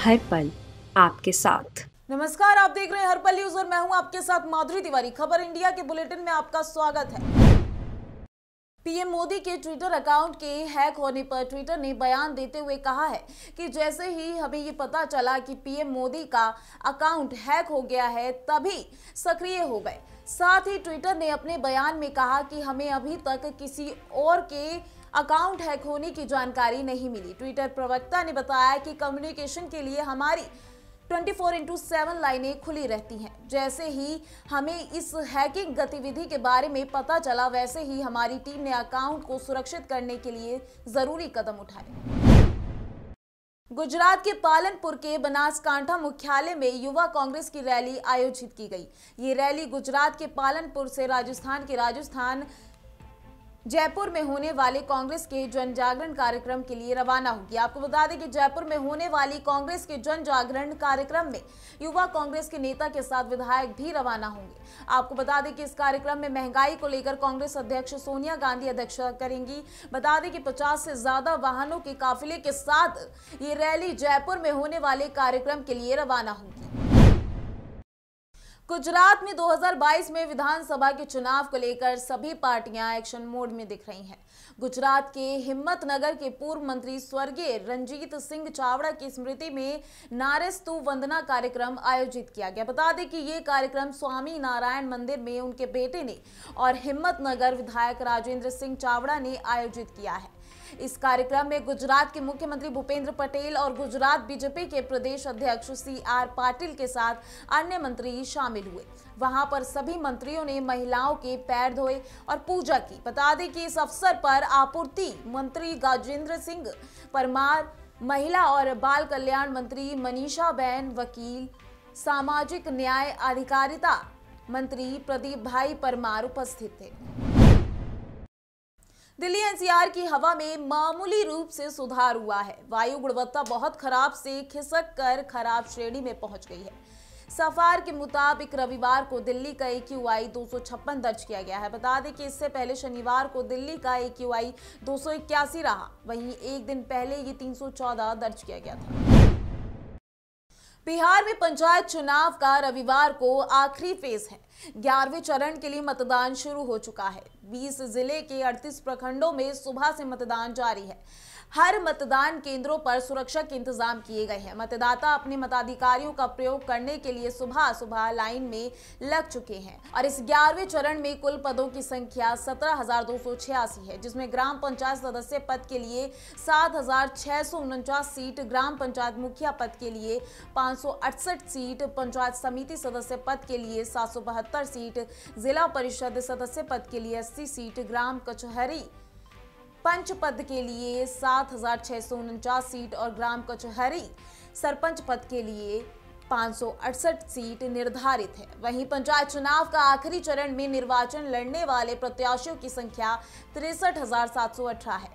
हर पल आपके साथ। नमस्कार, आप देख रहे हैं हर पल न्यूज और मैं हूं आपके साथ माधुरी तिवारी। खबर इंडिया के बुलेटिन में आपका स्वागत है। पीएम मोदी के ट्विटर अकाउंट के हैक होने पर ट्विटर ने बयान देते हुए कहा है कि जैसे ही हमें ये पता चला कि पीएम मोदी का अकाउंट हैक हो गया है तभी सक्रिय हो गए। साथ ही ट्विटर ने अपने बयान में कहा कि हमें अभी तक किसी और के अकाउंट हैक होने की जानकारी नहीं मिली। ट्विटर प्रवक्ता ने बताया कि कम्युनिकेशन के लिए हमारी 24/7 लाइनें खुली रहती हैं। जैसे ही हमें इस हैकिंग गतिविधि के बारे में पता चला वैसे ही हमारी टीम ने अकाउंट को सुरक्षित करने के लिए जरूरी कदम उठाए। गुजरात के पालनपुर के बनासकांठा मुख्यालय में युवा कांग्रेस की रैली आयोजित की गई। ये रैली गुजरात के पालनपुर से राजस्थान जयपुर में होने वाले कांग्रेस के जन जागरण कार्यक्रम के लिए रवाना होगी। आपको बता दें कि जयपुर में होने वाली कांग्रेस के जन जागरण कार्यक्रम में युवा कांग्रेस के नेता के साथ विधायक भी रवाना होंगे। आपको बता दें कि इस कार्यक्रम में महंगाई को लेकर कांग्रेस अध्यक्ष सोनिया गांधी अध्यक्षता करेंगी। बता दें कि 50 से ज्यादा वाहनों के काफिले के साथ ये रैली जयपुर में होने वाले कार्यक्रम के लिए रवाना होगी। गुजरात में 2022 में विधानसभा के चुनाव को लेकर सभी पार्टियां एक्शन मोड में दिख रही हैं। गुजरात के हिम्मतनगर के पूर्व मंत्री स्वर्गीय रंजीत सिंह चावड़ा की स्मृति में नारेस्तु वंदना कार्यक्रम आयोजित किया गया। बता दें कि ये कार्यक्रम स्वामी नारायण मंदिर में उनके बेटे ने और हिम्मतनगर विधायक राजेंद्र सिंह चावड़ा ने आयोजित किया है। इस कार्यक्रम में गुजरात के मुख्यमंत्री भूपेंद्र पटेल और गुजरात बीजेपी के प्रदेश अध्यक्ष CR पाटिल के साथ अन्य मंत्री शामिल हुए। वहां पर सभी मंत्रियों ने महिलाओं के पैर धोए और पूजा की। बता दें कि इस अवसर पर आपूर्ति मंत्री गजेंद्र सिंह परमार, महिला और बाल कल्याण मंत्री मनीषा बहन, वकील, सामाजिक न्याय अधिकारिता मंत्री प्रदीप भाई परमार उपस्थित थे। दिल्ली NCR की हवा में मामूली रूप से सुधार हुआ है। वायु गुणवत्ता बहुत खराब से खिसक कर खराब श्रेणी में पहुंच गई है। सफार के मुताबिक रविवार को दिल्ली का AQI 256 दर्ज किया गया है। बता दें कि इससे पहले शनिवार को दिल्ली का AQI 281 रहा। वहीं एक दिन पहले ये 314 दर्ज किया गया था। बिहार में पंचायत चुनाव का रविवार को आखिरी फेज है। 11वें चरण के लिए मतदान शुरू हो चुका है। 20 जिले के 38 प्रखंडों में सुबह से मतदान जारी है। हर मतदान केंद्रों पर सुरक्षा के इंतजाम किए गए हैं। मतदाता अपने मताधिकारियों का प्रयोग करने के लिए सुबह सुबह लाइन में लग चुके हैं। और इस 11वें चरण में कुल पदों की संख्या 17,286 है, जिसमें ग्राम पंचायत सदस्य पद के लिए 7,649 सीट, ग्राम पंचायत मुखिया पद के लिए 568 सीट, पंचायत समिति सदस्य पद के लिए 772 सीट, जिला परिषद सदस्य पद के लिए 80 सीट, ग्राम कचहरी पंच पद के लिए 7,649 सीट और ग्राम कचहरी सरपंच पद के लिए 568 सीट निर्धारित है। वहीं पंचायत चुनाव का आखिरी चरण में निर्वाचन लड़ने वाले प्रत्याशियों की संख्या 63,718 है,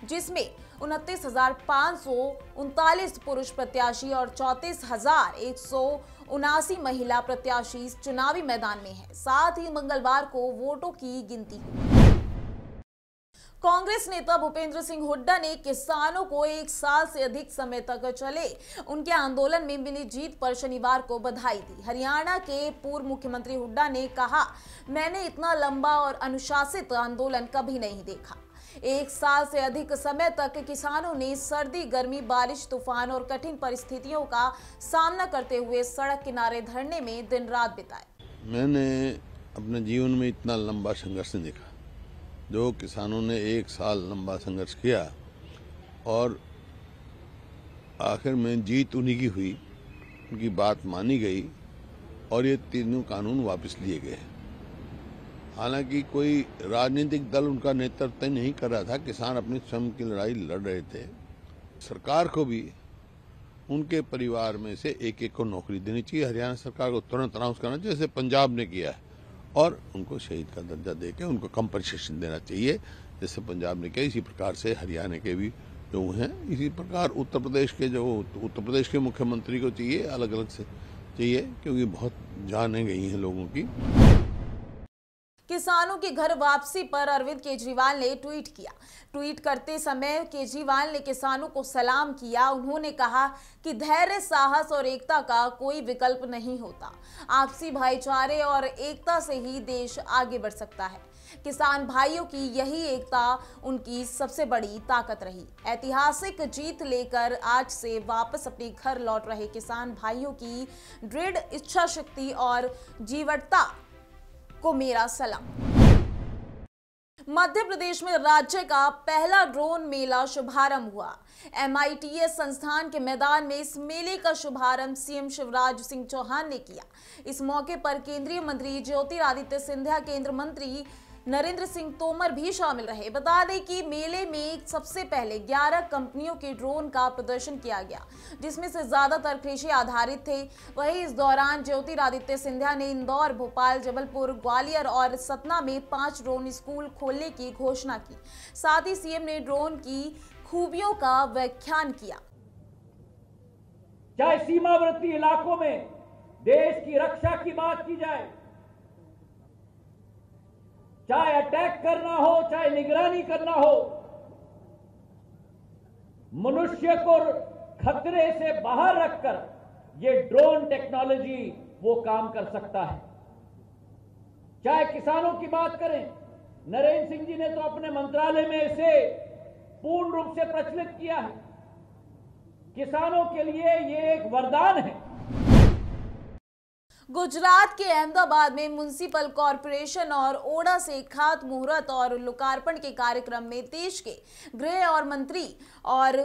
जिसमें 29,539 पुरुष प्रत्याशी और 34,179 महिला प्रत्याशी चुनावी मैदान में है। साथ ही मंगलवार को वोटों की गिनती हुई। कांग्रेस नेता भूपेंद्र सिंह हुड्डा ने किसानों को 1 साल से अधिक समय तक चले उनके आंदोलन में मिली जीत पर शनिवार को बधाई दी। हरियाणा के पूर्व मुख्यमंत्री हुड्डा ने कहा, मैंने इतना लंबा और अनुशासित आंदोलन कभी नहीं देखा। 1 साल से अधिक समय तक किसानों ने सर्दी, गर्मी, बारिश, तूफान और कठिन परिस्थितियों का सामना करते हुए सड़क किनारे धरने में दिन रात बिताए। मैंने अपने जीवन में इतना लंबा संघर्ष नहीं देखा। जो किसानों ने 1 साल लंबा संघर्ष किया और आखिर में जीत उन्हीं की हुई, उनकी बात मानी गई और ये तीनों कानून वापस लिए गए। हालांकि कोई राजनीतिक दल उनका नेतृत्व नहीं कर रहा था, किसान अपनी स्वयं की लड़ाई लड़ रहे थे। सरकार को भी उनके परिवार में से एक को नौकरी देनी चाहिए। हरियाणा सरकार को तुरंत अनाउंस करना चाहिए, जैसे पंजाब ने किया है, और उनको शहीद का दर्जा देके उनको कंपनसेशन देना चाहिए, जैसे पंजाब ने किया। इसी प्रकार से हरियाणा के भी जो हैं, इसी प्रकार उत्तर प्रदेश के मुख्यमंत्री को चाहिए, अलग अलग से चाहिए, क्योंकि बहुत जानें गई हैं लोगों की। किसानों की घर वापसी पर अरविंद केजरीवाल ने ट्वीट किया। ट्वीट करते समय केजरीवाल ने किसानों को सलाम किया। उन्होंने कहा कि धैर्य, साहस और एकता का कोई विकल्प नहीं होता। आपसी भाईचारे और एकता से ही देश आगे बढ़ सकता है। किसान भाइयों की यही एकता उनकी सबसे बड़ी ताकत रही। ऐतिहासिक जीत लेकर आज से वापस अपने घर लौट रहे किसान भाइयों की दृढ़ इच्छा शक्ति और जीवटता को मेरा सलाम। मध्य प्रदेश में राज्य का पहला ड्रोन मेला शुभारंभ हुआ। MITS संस्थान के मैदान में इस मेले का शुभारंभ सीएम शिवराज सिंह चौहान ने किया। इस मौके पर केंद्रीय मंत्री ज्योतिरादित्य सिंधिया, केंद्रीय मंत्री नरेंद्र सिंह तोमर भी शामिल रहे। बता दें कि मेले में सबसे पहले 11 कंपनियों के ड्रोन का प्रदर्शन किया गया, जिसमें से ज्यादातर कृषि आधारित थे। वहीं इस दौरान ज्योतिरादित्य सिंधिया ने इंदौर, भोपाल, जबलपुर, ग्वालियर और सतना में 5 ड्रोन स्कूल खोलने की घोषणा की। साथ ही सीएम ने ड्रोन की खूबियों का व्याख्यान किया। चाहे सीमावर्ती इलाकों में देश की रक्षा की बात की जाए, चाहे अटैक करना हो, चाहे निगरानी करना हो, मनुष्य को खतरे से बाहर रखकर ये ड्रोन टेक्नोलॉजी वो काम कर सकता है। चाहे किसानों की बात करें, नरेंद्र सिंह जी ने तो अपने मंत्रालय में इसे पूर्ण रूप से प्रचलित किया है। किसानों के लिए ये एक वरदान है। गुजरात के अहमदाबाद में म्युनिसिपल कॉरपोरेशन और ओडा से खात मुहूर्त और लोकार्पण के कार्यक्रम में देश के गृह और मंत्री और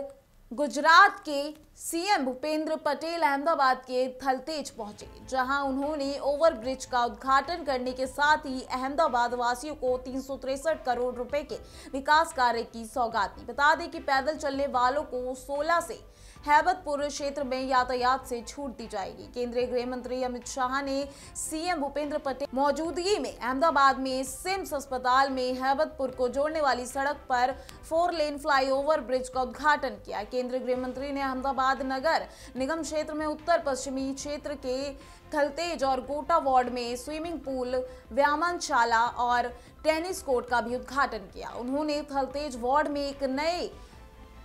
गुजरात के सीएम भूपेंद्र पटेल अहमदाबाद के थलतेज पहुंचे, जहां उन्होंने ओवरब्रिज का उद्घाटन करने के साथ ही अहमदाबाद वासियों को 363 करोड़ रुपए के विकास कार्य की सौगात दी। बता दें कि पैदल चलने वालों को 16 से हैबतपुर क्षेत्र में यातायात से छूट दी जाएगी। केंद्रीय गृह मंत्री अमित शाह ने सीएम भूपेंद्र पटेल मौजूदगी में अहमदाबाद में सिम्स अस्पताल में हैबतपुर को जोड़ने वाली सड़क पर 4 लेन फ्लाईओवर ब्रिज का उद्घाटन किया। केंद्रीय गृह मंत्री ने अहमदाबाद नगर निगम क्षेत्र में उत्तर पश्चिमी क्षेत्र के थलतेज और गोटा वार्ड में स्विमिंग पूल, व्यायामशाला और टेनिस कोर्ट का भी उद्घाटन किया। उन्होंने थलतेज वार्ड में एक नए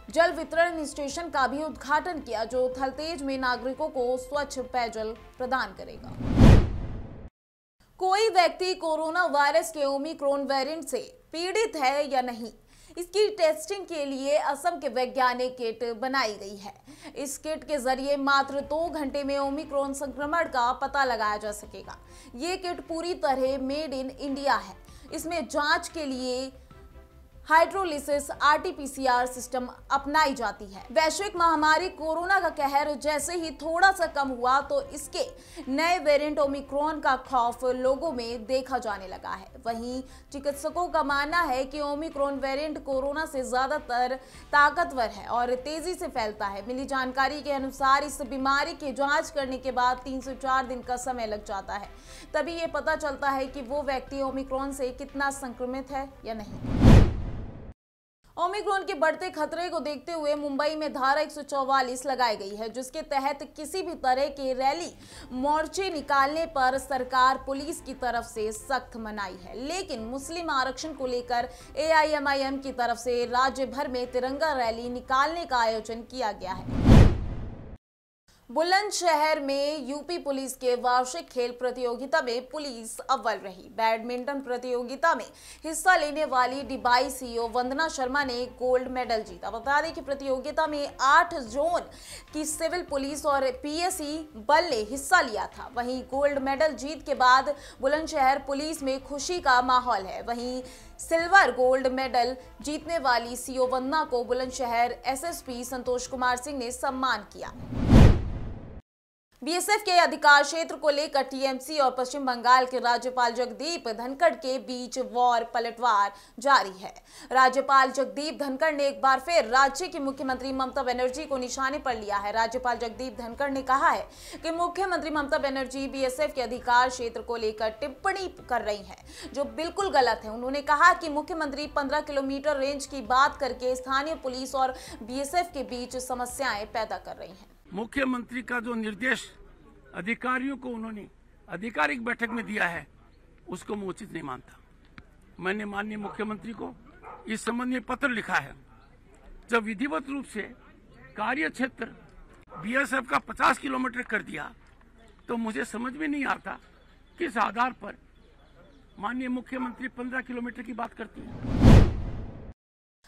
जल वितरण स्टेशन का भी उद्घाटन किया, जो थलतेज में नागरिकों को स्वच्छ पेयजल प्रदान करेगा। कोई व्यक्ति कोरोना वायरस के ओमिक्रॉन वेरिएंट से पीड़ित है या नहीं, इसकी टेस्टिंग के लिए असम के वैज्ञानिक किट बनाई गई है। इस किट के जरिए मात्र 2 घंटे में ओमिक्रॉन संक्रमण का पता लगाया जा सकेगा। ये किट पूरी तरह मेड इन इंडिया है। इसमें जांच के लिए हाइड्रोलिसिस RT-PCR सिस्टम अपनाई जाती है। वैश्विक महामारी कोरोना का कहर जैसे ही थोड़ा सा कम हुआ तो इसके नए वेरिएंट ओमिक्रॉन का खौफ लोगों में देखा जाने लगा है। वहीं चिकित्सकों का मानना है कि ओमिक्रॉन वेरिएंट कोरोना से ज्यादातर ताकतवर है और तेजी से फैलता है। मिली जानकारी के अनुसार इस बीमारी की जांच करने के बाद 3 से 4 दिन का समय लग जाता है। तभी ये पता चलता है कि वो व्यक्ति ओमिक्रॉन से कितना संक्रमित है या नहीं। ओमिक्रॉन के बढ़ते खतरे को देखते हुए मुंबई में धारा 144 लगाई गई है, जिसके तहत किसी भी तरह के रैली मोर्चे निकालने पर सरकार पुलिस की तरफ से सख्त मनाही है। लेकिन मुस्लिम आरक्षण को लेकर AIMIM की तरफ से राज्य भर में तिरंगा रैली निकालने का आयोजन किया गया है। बुलंदशहर में यूपी पुलिस के वार्षिक खेल प्रतियोगिता में पुलिस अव्वल रही। बैडमिंटन प्रतियोगिता में हिस्सा लेने वाली डिबाई CEO वंदना शर्मा ने गोल्ड मेडल जीता। बता दें कि प्रतियोगिता में 8 जोन की सिविल पुलिस और PSE बल ने हिस्सा लिया था। वहीं गोल्ड मेडल जीत के बाद बुलंदशहर पुलिस में खुशी का माहौल है। वहीं सिल्वर गोल्ड मेडल जीतने वाली CEO वंदना को बुलंदशहर SSP संतोष कुमार सिंह ने सम्मान किया। BSF के अधिकार क्षेत्र को लेकर TMC और पश्चिम बंगाल के राज्यपाल जगदीप धनखड़ के बीच वॉर पलटवार जारी है। राज्यपाल जगदीप धनखड़ ने एक बार फिर राज्य की मुख्यमंत्री ममता बनर्जी को निशाने पर लिया है। राज्यपाल जगदीप धनखड़ ने कहा है कि मुख्यमंत्री ममता बनर्जी BSF के अधिकार क्षेत्र को लेकर टिप्पणी कर रही है, जो बिल्कुल गलत है। उन्होंने कहा कि मुख्यमंत्री 15 किलोमीटर रेंज की बात करके स्थानीय पुलिस और BSF के बीच समस्याएं पैदा कर रही हैं। मुख्यमंत्री का जो निर्देश अधिकारियों को उन्होंने आधिकारिक बैठक में दिया है, उसको मैं उचित नहीं मानता। मैंने माननीय मुख्यमंत्री को इस संबंध में पत्र लिखा है। जब विधिवत रूप से कार्य क्षेत्र बीएसएफ का 50 किलोमीटर कर दिया तो मुझे समझ में नहीं आता किस आधार पर माननीय मुख्यमंत्री 15 किलोमीटर की बात करती है।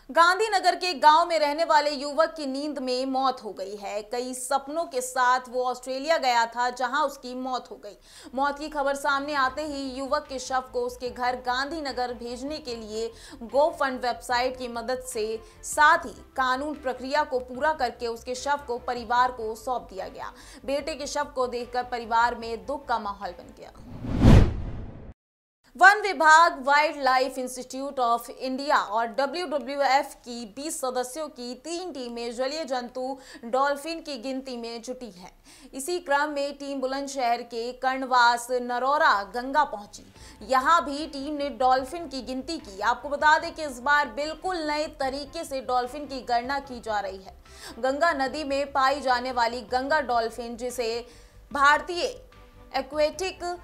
गांधीनगर के गांव में रहने वाले युवक की नींद में मौत हो गई है। कई सपनों के साथ वो ऑस्ट्रेलिया गया था, जहां उसकी मौत हो गई। मौत की खबर सामने आते ही युवक के शव को उसके घर गांधीनगर भेजने के लिए गो फंड वेबसाइट की मदद से साथ ही कानून प्रक्रिया को पूरा करके उसके शव को परिवार को सौंप दिया गया। बेटे के शव को देखकर परिवार में दुख का माहौल बन गया। वन विभाग, wild life institute of India और WWF की 20 सदस्यों की 3 टीमें जलीय जंतु डॉल्फिन की गिनती में जुटी हैं। इसी क्रम में टीम बुलंदशहर के कर्णवास नरौरा गंगा पहुंची। यहां भी टीम ने डॉल्फिन की गिनती की। आपको बता दें कि इस बार बिल्कुल नए तरीके से डॉल्फिन की गणना की जा रही है। गंगा नदी में पाई जाने वाली गंगा डॉल्फिन, जिसे भारतीय एक्वेटिक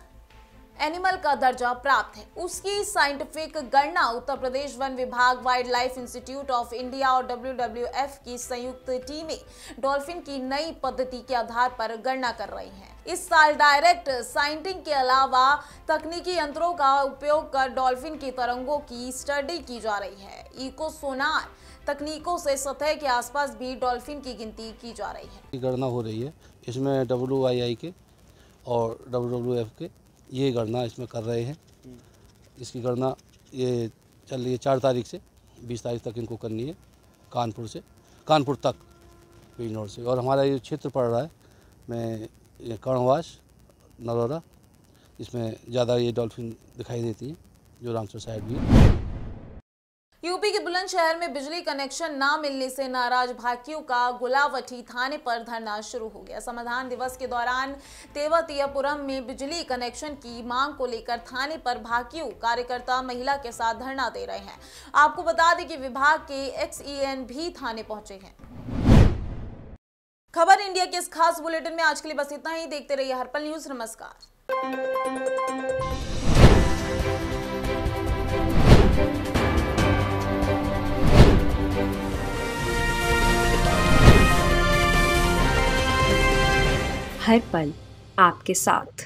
एनिमल का दर्जा प्राप्त है, उसकी साइंटिफिक गणना उत्तर प्रदेश वन विभाग, wild life institute of India और WWF की संयुक्त टीमें डॉल्फिन की नई पद्धति के आधार पर गणना कर रही हैं। इस साल डायरेक्ट साइंटिंग के अलावा तकनीकी यंत्रों का उपयोग कर डॉल्फिन की तरंगों की स्टडी की जा रही है। इको सोनार तकनीकों से सतह के आसपास भी डॉल्फिन की गिनती की जा रही है। गणना हो रही है, इसमें WII के और WWF के ये गणना इसमें कर रहे हैं। इसकी गणना ये चल रही है 4 तारीख से 20 तारीख तक इनको करनी है, कानपुर तक पिनौर से। और हमारा ये क्षेत्र पड़ रहा है मैं ये कर्णवास नरौरा, इसमें ज़्यादा ये डॉल्फिन दिखाई देती है, जो रामसर साइड भी है। यूपी के बुलंदशहर में बिजली कनेक्शन ना मिलने से नाराज भाकियों का गुलावटी थाने पर धरना शुरू हो गया। संविधान दिवस के दौरान तेवतियापुरम में बिजली कनेक्शन की मांग को लेकर थाने पर भाकियों कार्यकर्ता महिला के साथ धरना दे रहे हैं। आपको बता दें कि विभाग के XEN भी थाने पहुंचे हैं। खबर इंडिया के इस खास बुलेटिन में आज के लिए बस इतना ही। देखते रहिए हर्पल न्यूज। नमस्कार। हर पल आपके साथ।